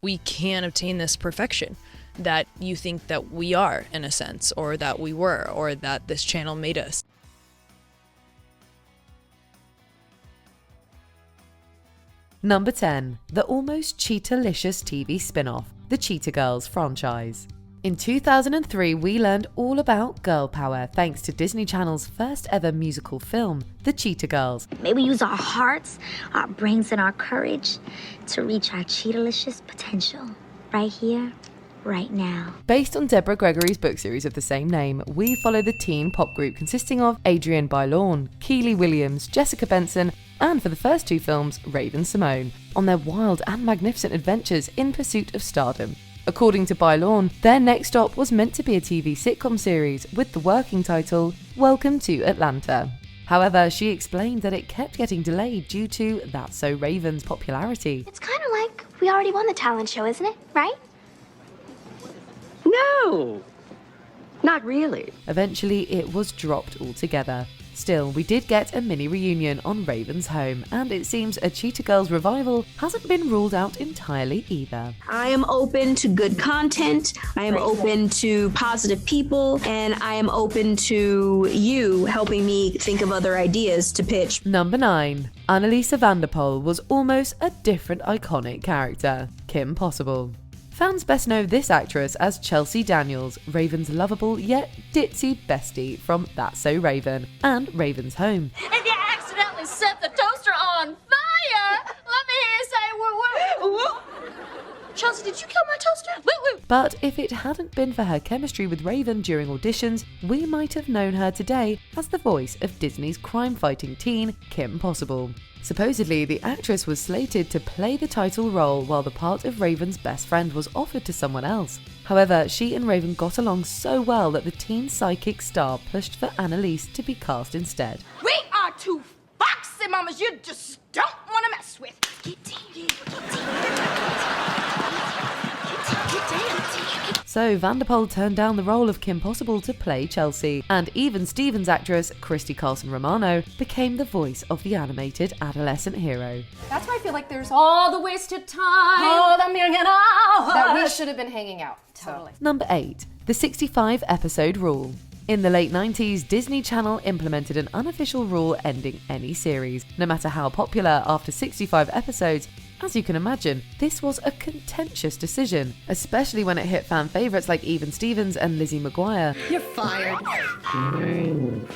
we can obtain this perfection that you think that we are, in a sense, or that we were, or that this channel made us. Number 10. The almost Cheetah-licious TV spin-off, the Cheetah Girls franchise. In 2003, we learned all about girl power thanks to Disney Channel's first ever musical film, The Cheetah Girls. May we use our hearts, our brains, and our courage to reach our cheetah-licious potential. Right here, right now. Based on Deborah Gregory's book series of the same name, we follow the teen pop group consisting of Adrienne Bailon, Keely Williams, Jessica Benson, and for the first two films, Raven-Symoné, on their wild and magnificent adventures in pursuit of stardom. According to Bailon, their next stop was meant to be a TV sitcom series with the working title, Welcome to Atlanta. However, she explained that it kept getting delayed due to That's So Raven's popularity. It's kind of like we already won the talent show, isn't it? Right? No, not really. Eventually, it was dropped altogether. Still, we did get a mini reunion on Raven's home, and it seems a Cheetah Girls revival hasn't been ruled out entirely either. I am open to good content, I am open to positive people, and I am open to you helping me think of other ideas to pitch. Number 9. Annalisa Vanderpoel was almost a different iconic character, Kim Possible. Fans best know this actress as Chelsea Daniels, Raven's lovable yet ditzy bestie from That's So Raven and Raven's Home. If you accidentally set the toaster on fire, let me hear you say woo woo. Woo. Chelsea, did you kill my toaster? Woo woo. But if it hadn't been for her chemistry with Raven during auditions, we might have known her today as the voice of Disney's crime-fighting teen, Kim Possible. Supposedly, the actress was slated to play the title role while the part of Raven's best friend was offered to someone else. However, she and Raven got along so well that the teen psychic star pushed for Annalise to be cast instead. We are two foxy mamas you just don't want to mess with. So Vanderpoel turned down the role of Kim Possible to play Chelsea, and even Stevens actress Christy Carlson Romano became the voice of the animated adolescent hero. That's why I feel like there's all the wasted time. Oh, the million hours. That we should have been hanging out. Totally. Number 8. The 65 episode rule. In the late 90s, Disney Channel implemented an unofficial rule ending any series, no matter how popular, after 65 episodes. As you can imagine, this was a contentious decision, especially when it hit fan favourites like Even Stevens and Lizzie McGuire. You're fired. Fired?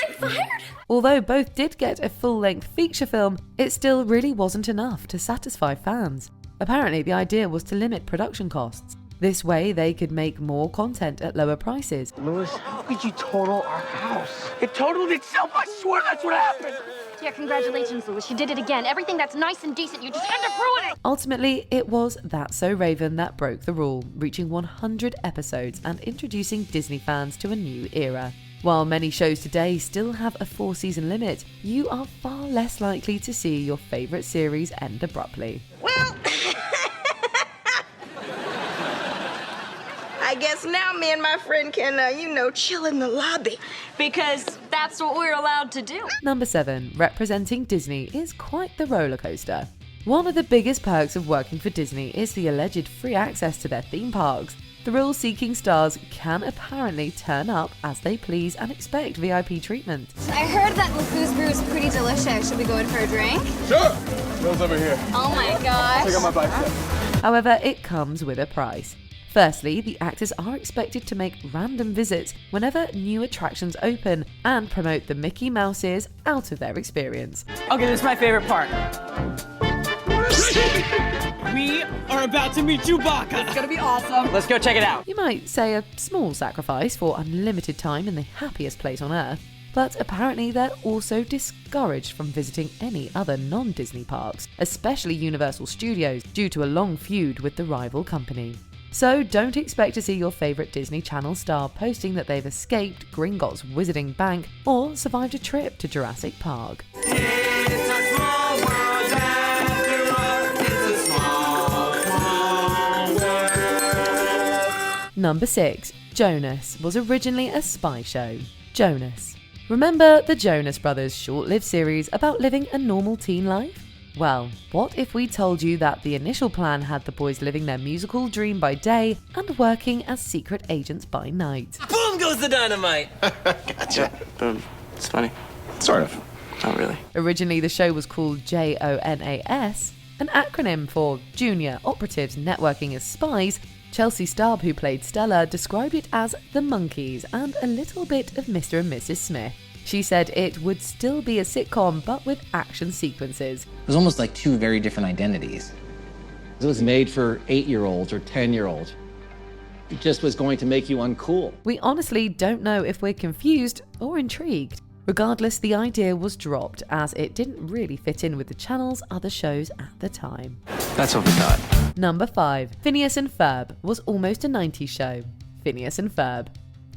I'm fired? Although both did get a full-length feature film, it still really wasn't enough to satisfy fans. Apparently, the idea was to limit production costs. This way, they could make more content at lower prices. Louis, how could you total our house? It totaled itself, I swear that's what happened! Yeah, congratulations, Louis. You did it again. Everything that's nice and decent, you just end up ruining. Ultimately, it was That's So Raven that broke the rule, reaching 100 episodes and introducing Disney fans to a new era. While many shows today still have a 4-season limit, you are far less likely to see your favourite series end abruptly. Well, I guess now me and my friend can, chill in the lobby. Because that's what we're allowed to do. Number 7. Representing Disney is quite the roller coaster. One of the biggest perks of working for Disney is the alleged free access to their theme parks. Thrill-seeking stars can apparently turn up as they please and expect VIP treatment. I heard that LeFou's brew is pretty delicious. Should we go in for a drink? Sure! Bill's over here. Oh my gosh. Check out my bicep. However, it comes with a price. Firstly, the actors are expected to make random visits whenever new attractions open and promote the Mickey Mouse ears out of their experience. Okay, this is my favorite part. We are about to meet Chewbacca. It's gonna be awesome. Let's go check it out. You might say a small sacrifice for unlimited time in the happiest place on Earth, but apparently they're also discouraged from visiting any other non-Disney parks, especially Universal Studios, due to a long feud with the rival company. So don't expect to see your favourite Disney Channel star posting that they've escaped Gringotts Wizarding Bank or survived a trip to Jurassic Park. Number 6. JONAS was originally a spy show. JONAS. Remember the Jonas Brothers' short-lived series about living a normal teen life? Well, what if we told you that the initial plan had the boys living their musical dream by day and working as secret agents by night? Boom goes the dynamite! Gotcha. Boom. It's funny. Sort of. Not really. Originally, the show was called JONAS, an acronym for Junior Operatives Networking as Spies. Chelsea Starb, who played Stella, described it as the Monkeys and a little bit of Mr. and Mrs. Smith. She said it would still be a sitcom, but with action sequences. It was almost like two very different identities. It was made for 8-year-olds or 10-year-olds. It just was going to make you uncool. We honestly don't know if we're confused or intrigued. Regardless, the idea was dropped as it didn't really fit in with the channel's other shows at the time. That's what we thought. Number 5. Phineas and Ferb was almost a 90s show. Phineas and Ferb.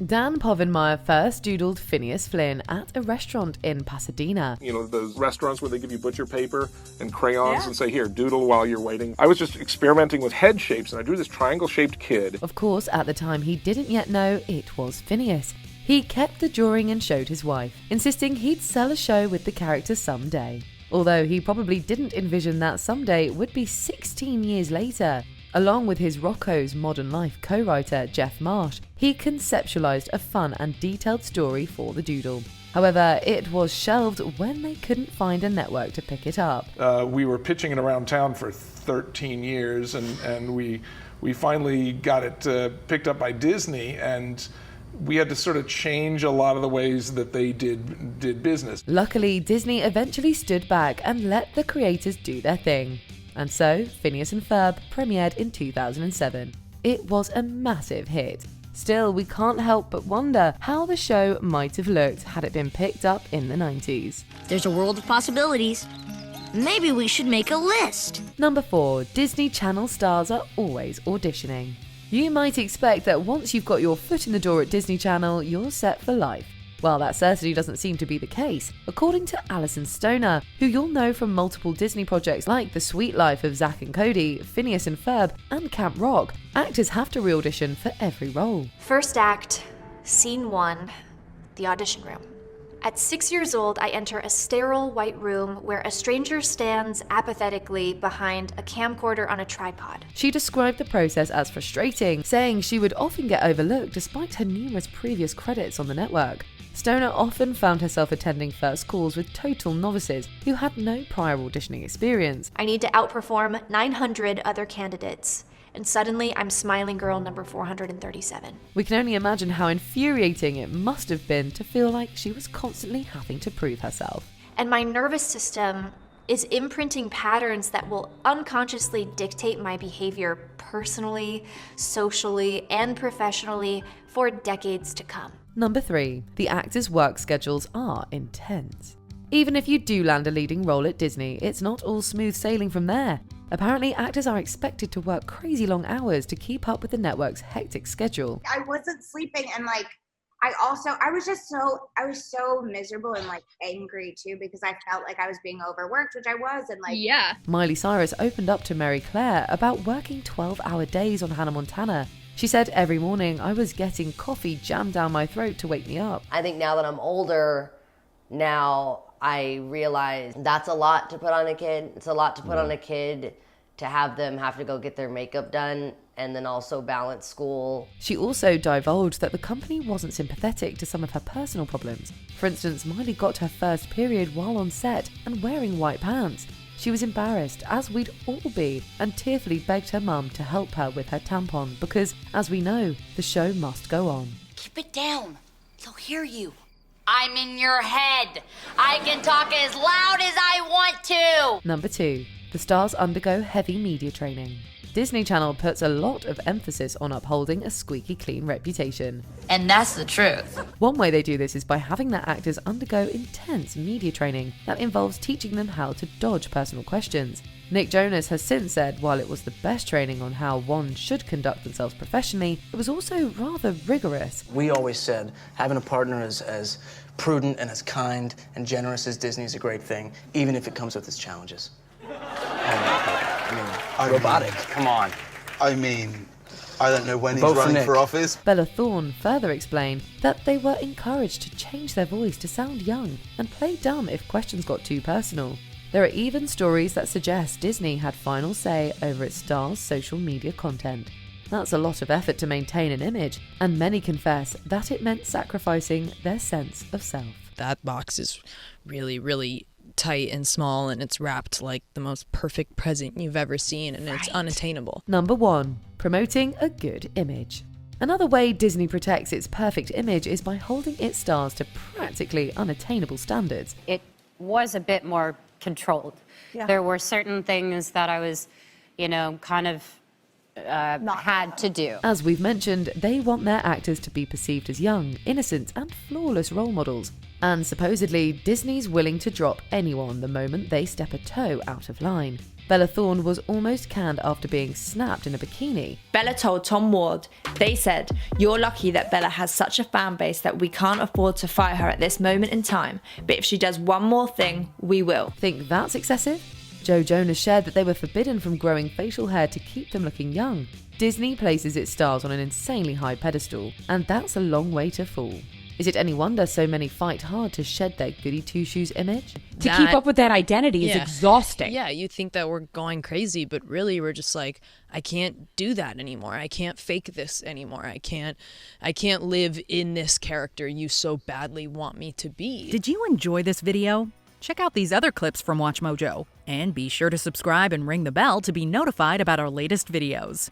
Dan Povenmire first doodled Phineas Flynn at a restaurant in Pasadena. You know, those restaurants where they give you butcher paper and crayons and say, here, doodle while you're waiting. I was just experimenting with head shapes, and I drew this triangle-shaped kid. Of course, at the time, he didn't yet know it was Phineas. He kept the drawing and showed his wife, insisting he'd sell a show with the character someday. Although he probably didn't envision that someday would be 16 years later. Along with his Rocco's Modern Life co-writer Jeff Marsh, he conceptualized a fun and detailed story for the doodle. However, it was shelved when they couldn't find a network to pick it up. We were pitching it around town for 13 years, and we finally got it picked up by Disney, and we had to sort of change a lot of the ways that they did business. Luckily, Disney eventually stood back and let the creators do their thing. And so, Phineas and Ferb premiered in 2007. It was a massive hit. Still, we can't help but wonder how the show might have looked had it been picked up in the 90s. There's a world of possibilities. Maybe we should make a list. Number 4. Disney Channel stars are always auditioning. You might expect that once you've got your foot in the door at Disney Channel, you're set for life. Well, that certainly doesn't seem to be the case, according to Alison Stoner, who you'll know from multiple Disney projects like The Sweet Life of Zack and Cody, Phineas and Ferb, and Camp Rock. Actors have to re-audition for every role. First act, scene 1, the audition room. At 6 years old, I enter a sterile white room where a stranger stands apathetically behind a camcorder on a tripod. She described the process as frustrating, saying she would often get overlooked despite her numerous previous credits on the network. Stoner often found herself attending first calls with total novices who had no prior auditioning experience. I need to outperform 900 other candidates. And suddenly, I'm smiling girl number 437. We can only imagine how infuriating it must have been to feel like she was constantly having to prove herself. And my nervous system is imprinting patterns that will unconsciously dictate my behavior personally, socially, and professionally for decades to come. Number 3. The actors' work schedules are intense. Even if you do land a leading role at Disney, it's not all smooth sailing from there. Apparently, actors are expected to work crazy long hours to keep up with the network's hectic schedule. I wasn't sleeping, and I was so miserable and angry too, because I felt like I was being overworked, which I was, and yeah. Miley Cyrus opened up to Mary Claire about working 12-hour days on Hannah Montana. She said, every morning I was getting coffee jammed down my throat to wake me up. I think now that I'm older, now I realize that's a lot to put on a kid. It's a lot to put on a kid to have them have to go get their makeup done and then also balance school. She also divulged that the company wasn't sympathetic to some of her personal problems. For instance, Miley got her first period while on set and wearing white pants. She was embarrassed, as we'd all be, and tearfully begged her mum to help her with her tampon because, as we know, the show must go on. Keep it down. They'll hear you. I'm in your head. I can talk as loud as I want to. Number 2. The stars undergo heavy media training. Disney Channel puts a lot of emphasis on upholding a squeaky clean reputation. And that's the truth. One way they do this is by having their actors undergo intense media training that involves teaching them how to dodge personal questions. Nick Jonas has since said while it was the best training on how one should conduct themselves professionally, it was also rather rigorous. We always said having a partner as prudent and as kind and generous as Disney is a great thing, even if it comes with its challenges. Robotic. Come on. I don't know when he's running for office. Bella Thorne further explained that they were encouraged to change their voice to sound young and play dumb if questions got too personal. There are even stories that suggest Disney had final say over its stars' social media content. That's a lot of effort to maintain an image, and many confess that it meant sacrificing their sense of self. That box is really, really tight and small, and it's wrapped like the most perfect present you've ever seen, and it's unattainable. Number 1. Promoting a good image. Another way Disney protects its perfect image is by holding its stars to practically unattainable standards. It was a bit more controlled. Yeah. There were certain things that I was, kind of had to do. As we've mentioned, they want their actors to be perceived as young, innocent, and flawless role models. And supposedly, Disney's willing to drop anyone the moment they step a toe out of line. Bella Thorne was almost canned after being snapped in a bikini. Bella told Tom Ward, they said, "You're lucky that Bella has such a fan base that we can't afford to fire her at this moment in time, but if she does one more thing, we will." Think that's excessive? Joe Jonas shared that they were forbidden from growing facial hair to keep them looking young. Disney places its stars on an insanely high pedestal, and that's a long way to fall. Is it any wonder so many fight hard to shed their goody two-shoes image? To keep up with that identity is exhausting. Yeah, you think that we're going crazy, but really we're just like, I can't do that anymore. I can't fake this anymore. I can't live in this character you so badly want me to be. Did you enjoy this video? Check out these other clips from MsMojo, and be sure to subscribe and ring the bell to be notified about our latest videos.